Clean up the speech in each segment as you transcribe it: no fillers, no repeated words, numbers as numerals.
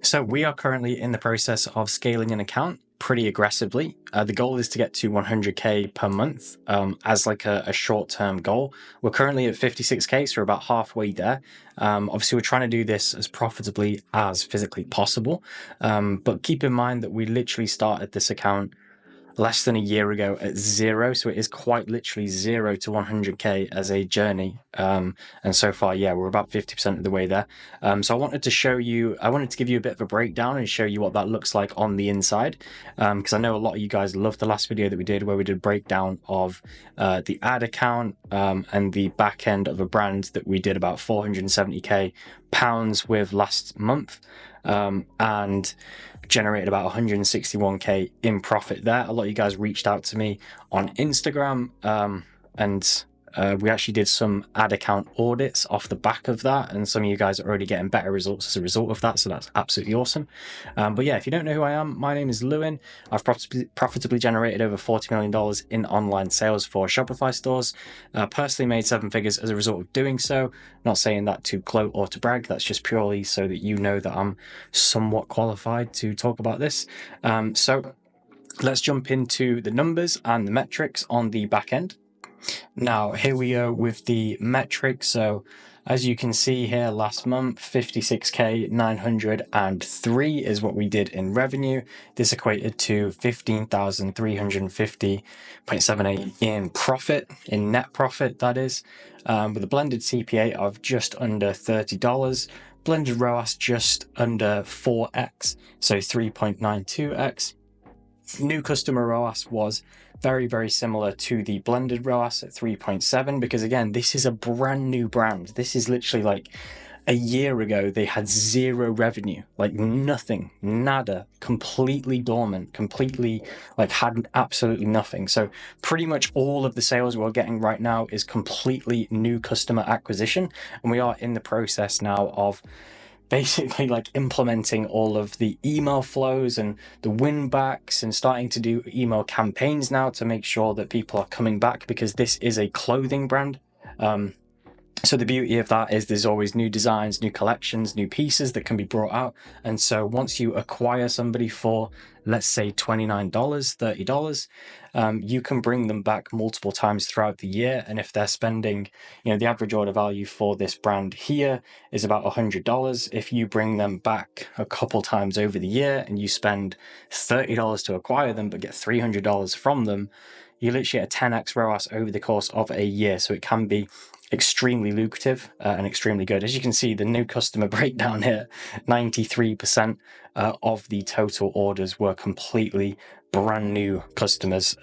So we are currently in the process of scaling an account pretty aggressively. The goal is to get to 100K per month as like a short-term goal. We're currently at 56K, so we're about halfway there. Obviously, we're trying to do this as profitably as physically possible. But keep in mind that we literally started this account less than a year ago at zero, so it is quite literally 0 to 100K as a journey, and so far, yeah, we're about 50% of the way there. So I wanted to give you a bit of a breakdown and show you what that looks like on the inside, because I know a lot of you guys loved the last video that we did where we did a breakdown of the ad account and the back end of a brand that we did about 470K pounds with last month, and generated about 161K in profit there. A lot of you guys reached out to me on Instagram, and we actually did some ad account audits off the back of that, and some of you guys are already getting better results as a result of that, so that's absolutely awesome. But yeah, if you don't know who I am, my name is Lewin. I've profitably generated over $40 million in online sales for Shopify stores. Personally made 7 figures as a result of doing so. Not saying that to gloat or to brag, that's just purely so that you know that I'm somewhat qualified to talk about this. So let's jump into the numbers and the metrics on the back end. Now, here we go with the metrics. So as you can see here, last month, 56K 903 is what we did in revenue. This equated to 15,350.78 in profit, in net profit, that is, with a blended CPA of just under $30. Blended ROAS just under 4x, so 3.92x. New customer ROAS was very, very similar to the blended ROAS at 3.7, because again, this is a brand new brand. This is literally like a year ago, they had 0 revenue, like nothing, nada, completely dormant, completely like had absolutely nothing. So pretty much all of the sales we're getting right now is completely new customer acquisition. And we are in the process now of basically like implementing all of the email flows and the win backs and starting to do email campaigns now to make sure that people are coming back, because this is a clothing brand. So the beauty of that is there's always new designs, new collections, new pieces that can be brought out. And so once you acquire somebody for, let's say, $29, $30, you can bring them back multiple times throughout the year. And if they're spending, the average order value for this brand here is about $100. If you bring them back a couple times over the year and you spend $30 to acquire them, but get $300 from them, you literally get a 10x ROAS over the course of a year. So it can be extremely lucrative and extremely good. As you can see, the new customer breakdown here, 93% of the total orders were completely brand new customers,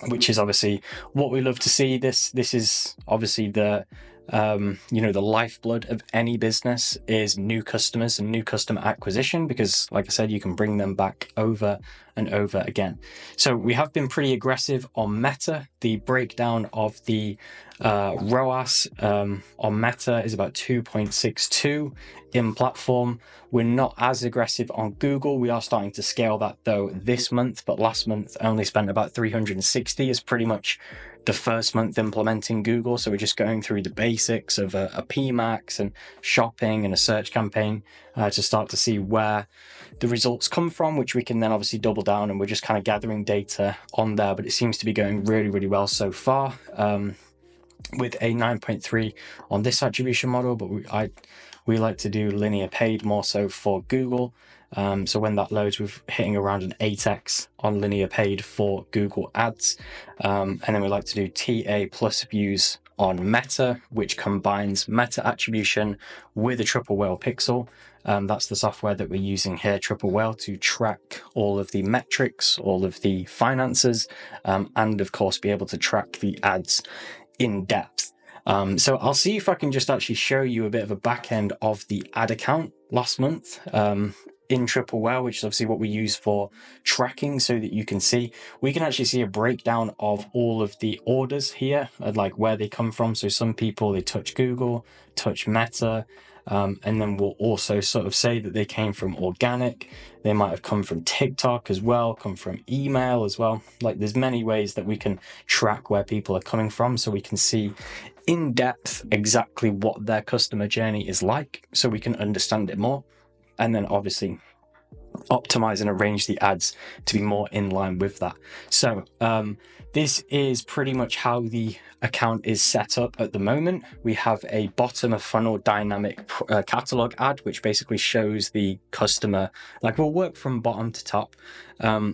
which is obviously what we love to see. This is obviously the the lifeblood of any business is new customers and new customer acquisition, because like I said, you can bring them back over and over again. So we have been pretty aggressive on Meta. The breakdown of the ROAS on Meta is about 2.62 in platform. We're not as aggressive on Google. We are starting to scale that though this month, but last month only spent about 360 is pretty much the first month implementing Google. So we're just going through the basics of a PMAX and shopping and a search campaign to start to see where the results come from, which we can then obviously double down, and we're just kind of gathering data on there. But it seems to be going really, really well so far, with a 9.3 on this attribution model, but we like to do linear paid more so for Google. So when that loads, we're hitting around an 8x on linear paid for Google Ads. And then we like to do TA plus views on Meta, which combines Meta attribution with a triple whale pixel. That's the software that we're using here, Triple Whale, to track all of the metrics, all of the finances, and of course be able to track the ads in depth. So I'll see if I can just actually show you a bit of a back end of the ad account last month in Triple Whale, which is obviously what we use for tracking, so that you can see, we can actually see a breakdown of all of the orders here and like where they come from. So some people, they touch Google, touch Meta, and then we'll also sort of say that they came from organic. They might have come from TikTok as well, come from email as well. Like there's many ways that we can track where people are coming from, so we can see in depth exactly what their customer journey is like, so we can understand it more. and then obviously optimize and arrange the ads to be more in line with that. So this is pretty much how the account is set up at the moment. We have a bottom of funnel dynamic catalog ad, which basically shows the customer, like we'll work from bottom to top.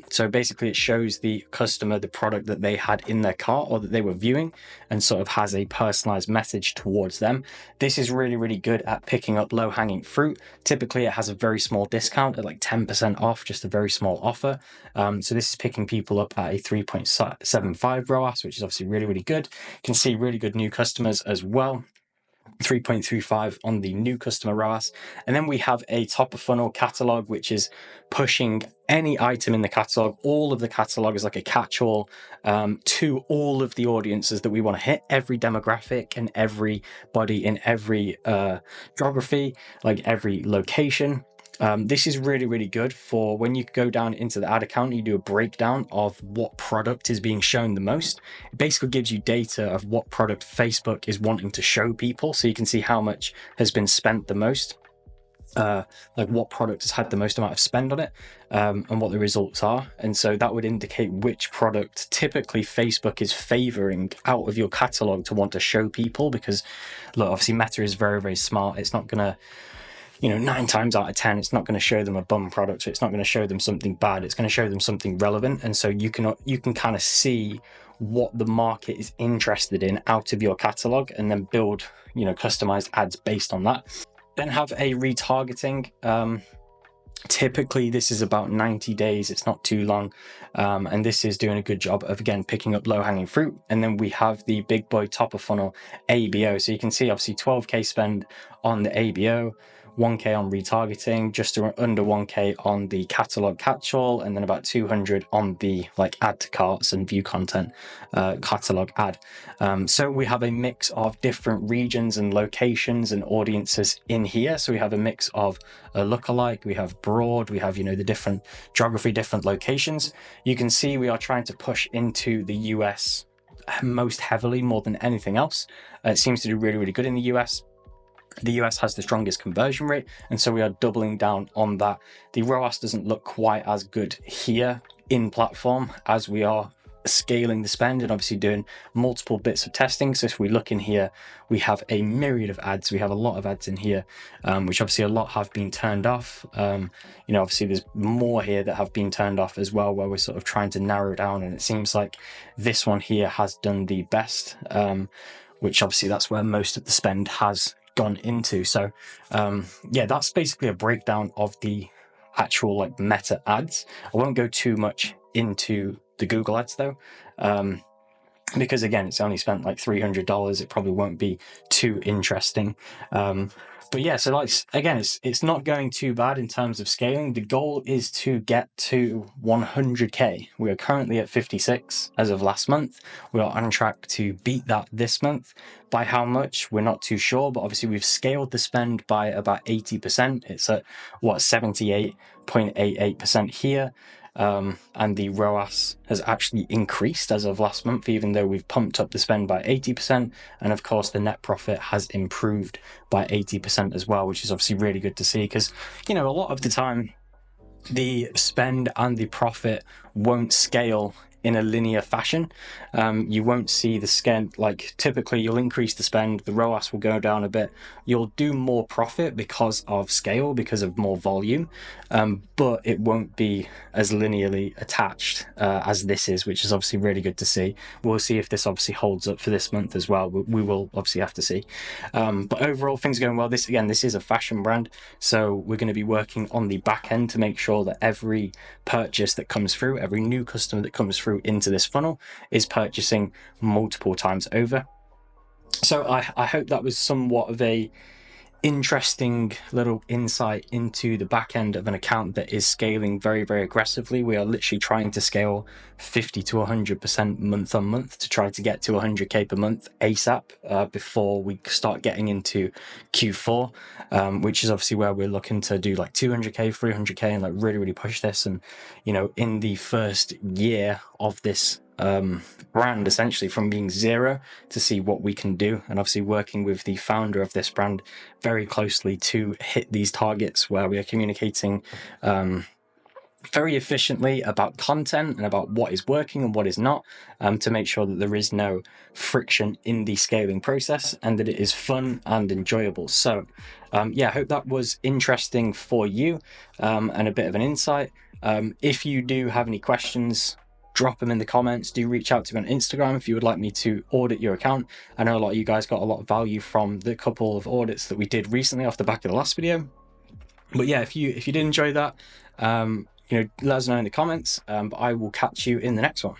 So basically it shows the customer the product that they had in their cart or that they were viewing, and sort of has a personalized message towards them. This is really, really good at picking up low hanging fruit. Typically it has a very small discount at like 10% off, just a very small offer. So this is picking people up at a 3.75 ROAS, which is obviously really, really good. You can see really good new customers as well. 3.35 on the new customer ROAS. And then we have a top of funnel catalog, which is pushing any item in the catalog. All of the catalog is like a catch-all to all of the audiences that we want to hit, every demographic and everybody in every geography, like every location. This is really, really good for when you go down into the ad account, you do a breakdown of what product is being shown the most. It basically gives you data of what product Facebook is wanting to show people, so you can see how much has been spent the most, like what product has had the most amount of spend on it, and what the results are. And so that would indicate which product typically Facebook is favoring out of your catalog to want to show people, because look, obviously Meta is very, very smart. It's not gonna, 9 times out of 10, it's not going to show them a bum product, so it's not going to show them something bad. It's going to show them something relevant. And so you can kind of see what the market is interested in out of your catalog, and then build, customized ads based on that. Then have a retargeting. Typically this is about 90 days. It's not too long. And this is doing a good job of, again, picking up low hanging fruit. And then we have the big boy top of funnel ABO. So you can see obviously 12K spend on the ABO, 1K on retargeting, just under 1K on the catalog catch-all, and then about 200 on the add to carts and view content catalog ad. So we have a mix of different regions and locations and audiences in here. So we have a mix of a lookalike, we have broad, we have the different geography, different locations. You can see we are trying to push into the US most heavily, more than anything else. It seems to do really, really good in the US. The US has the strongest conversion rate, and so we are doubling down on that. The ROAS doesn't look quite as good here in platform, as we are scaling the spend and obviously doing multiple bits of testing. So if we look in here, we have a myriad of ads. We have a lot of ads in here, which obviously a lot have been turned off. Obviously there's more here that have been turned off as well, where we're sort of trying to narrow down, and it seems like this one here has done the best, which obviously that's where most of the spend has gone into. So that's basically a breakdown of the actual Meta ads. I won't go too much into the Google ads though, because again, it's only spent $300. It probably won't be too interesting. But yeah, so again, it's not going too bad in terms of scaling. The goal is to get to 100K. We are currently at 56 as of last month. We are on track to beat that this month. By how much, we're not too sure, but obviously we've scaled the spend by about 80%. It's at 78.88% here. And the ROAS has actually increased as of last month, even though we've pumped up the spend by 80%. And of course, the net profit has improved by 80% as well, which is obviously really good to see, because, a lot of the time, the spend and the profit won't scale in a linear fashion. You won't see the scale, typically you'll increase the spend, the ROAS will go down a bit, you'll do more profit because of scale, because of more volume, but it won't be as linearly attached as this is, which is obviously really good to see. We'll see if this obviously holds up for this month as well. We will obviously have to see. But overall, things are going well. This is a fashion brand, so we're going to be working on the back end to make sure that every purchase that comes through, every new customer that comes through into this funnel is purchasing multiple times over. So I hope that was somewhat of a interesting little insight into the back end of an account that is scaling very, very aggressively. We are literally trying to scale 50 to 100% month on month to try to get to 100K per month ASAP before we start getting into Q4, which is obviously where we're looking to do 200K, 300K and really, really push this. And, in the first year of this brand essentially from being zero to see what we can do, and obviously working with the founder of this brand very closely to hit these targets where we are communicating very efficiently about content and about what is working and what is not, to make sure that there is no friction in the scaling process and that it is fun and enjoyable. So yeah, I hope that was interesting for you, and a bit of an insight. If you do have any questions, drop them in the comments. Do reach out to me on Instagram if you would like me to audit your account. I know a lot of you guys got a lot of value from the couple of audits that we did recently off the back of the last video. But yeah, if you did enjoy that, let us know in the comments. But I will catch you in the next one.